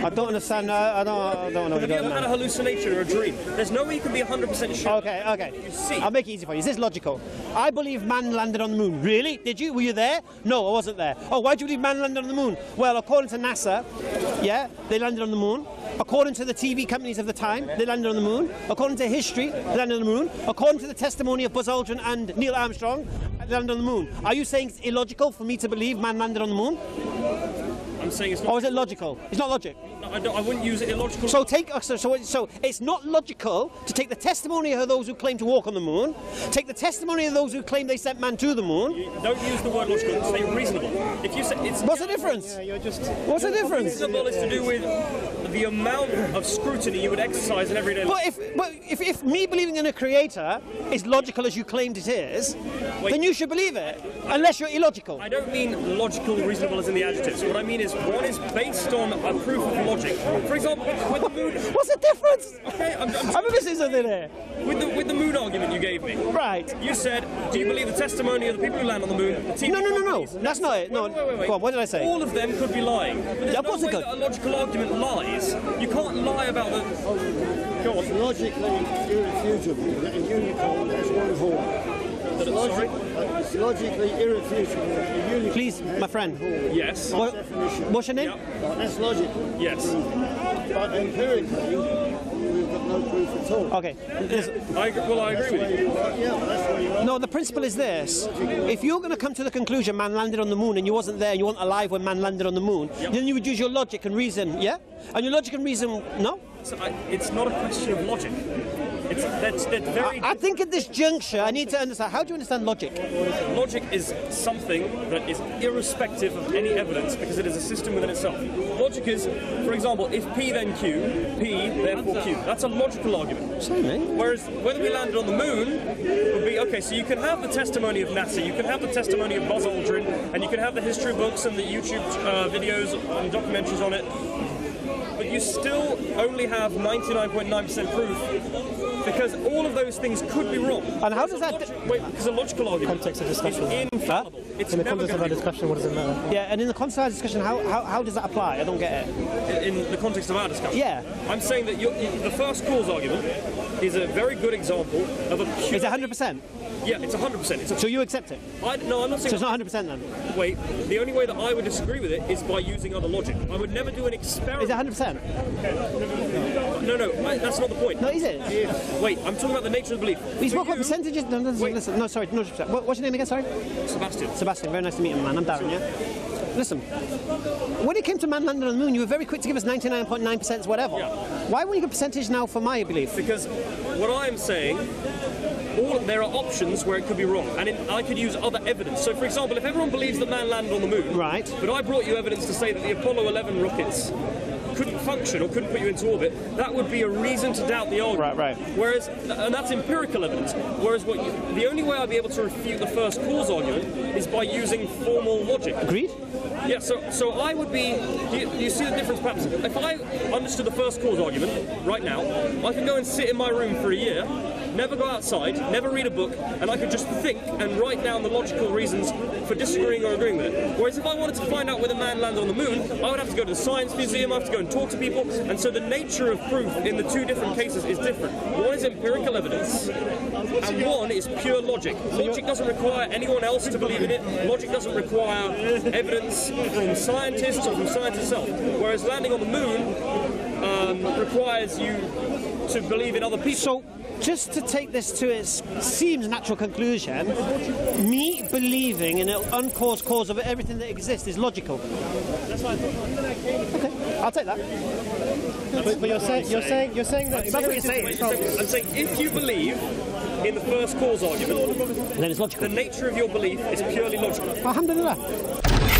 I don't understand. I don't know. Have you ever had a hallucination or a dream? There's no way you can be 100% sure. Okay. You see. I'll make it easy for you. Is this logical? I believe man landed on the moon. Really? Did you? Were you there? No, I wasn't there. Oh, why do you believe man landed on the moon? Well, according to NASA, yeah, they landed on the moon. According to the TV companies of the time, they landed on the moon. According to history, they landed on the moon. According to the testimony of Buzz Aldrin and Neil Armstrong, they landed on the moon. Are you saying it's illogical for me to believe man landed on the moon? I'm saying it's not. Or is it logical? It's not logic. No, I wouldn't use it illogical. So it's not logical to take the testimony of those who claim to walk on the moon, take the testimony of those who claim they sent man to the moon. Don't use the word logical. Say reasonable. If you say it's what's the difference? Yeah, What's the difference? Reasonable is to do with the amount of scrutiny you would exercise in everyday life. But if me believing in a creator is logical as you claimed it is, then you should believe it, unless you're illogical. I don't mean logical, reasonable as in the adjectives. What I mean is one is based on a proof of logic. For example, with the moon... What's the difference? Okay, I'm missing something here. With the moon argument you gave me. Right. You said, do you believe the testimony of the people who land on the moon? The TV No. That's not it. No. Wait. Go on, what did I say? All of them could be lying. Yeah, of course they could. A logical argument lies. You can't lie about the... Go on. It's logically irrefutable that a unicorn has one horn. It's logically irrefutable that a unicorn Please, my friend. Yes. What's your name? Yeah. That's logical. Yes. But empirically, we've got no proof at all. Okay. I agree with you. Yeah, that's where you are. No, the principle is this. If you're going to come to the conclusion man landed on the moon and you wasn't there and you weren't alive when man landed on the moon, then you would use your logic and reason, yeah? And your logic and reason, no? So it's not a question of logic. That's very... I think at this juncture, I need to understand. How do you understand logic? Logic is something that is irrespective of any evidence because it is a system within itself. Logic is, for example, if P then Q, P therefore Q. That's a logical argument. Sorry. Whereas whether we landed on the moon would be, okay, so you can have the testimony of NASA, you can have the testimony of Buzz Aldrin, and you can have the history books and the YouTube videos and documentaries on it, but you still only have 99.9% proof because all of those things could be wrong. And how does that... Because a logical argument Context of discussion. is infallible. It's In the never context of going our to be discussion, what does it matter? Yeah, and in the context of our discussion, how does that apply? I don't get it. in the context of our discussion. Yeah. I'm saying that the first cause argument is a very good example of a pure... Is it 100%? Yeah, it's 100%. So you accept it? No, I'm not saying... So it's not 100% then? Wait, the only way that I would disagree with it is by using other logic. I would never do an experiment... Is it 100%? No, that's not the point. No, is it? Wait, I'm talking about the nature of the belief. We For spoke about you- percentages. No, listen. No, sorry. No, what's your name again? Sorry. Sebastian. Sebastian. Very nice to meet you, man. I'm Darren. Yeah. Listen. When it came to man landing on the moon, you were very quick to give us 99.9% whatever. Yeah. Why won't you give a percentage now for my belief? Because what I am saying, there are options where it could be wrong, and I could use other evidence. So, for example, if everyone believes that man landed on the moon, Right. but I brought you evidence to say that the Apollo 11 rockets couldn't function or couldn't put you into orbit, that would be a reason to doubt the argument. Right. Whereas, and that's empirical evidence. Whereas, the only way I'd be able to refute the first cause argument is by using formal logic. Agreed? Yeah, so I would be... You see the difference perhaps? If I understood the first cause argument right now, I could go and sit in my room for a year, never go outside, never read a book, and I could just think and write down the logical reasons for disagreeing or agreeing with it. Whereas if I wanted to find out whether man landed on the moon, I would have to go to the science museum, I have to go and talk to people, and so the nature of proof in the two different cases is different. One is empirical evidence, and one is pure logic. Logic doesn't require anyone else to believe in it. Logic doesn't require evidence from scientists or from science itself. Whereas landing on the moon requires you to believe in other people. So, just to take this to its seems natural conclusion, me believing in an uncaused cause of everything that exists is logical. That's what I thought. Okay, I'll take that. But you're saying that. That's what you're saying. I'm saying if you believe in the first cause argument, Then it's logical. the nature of your belief is purely logical. Alhamdulillah.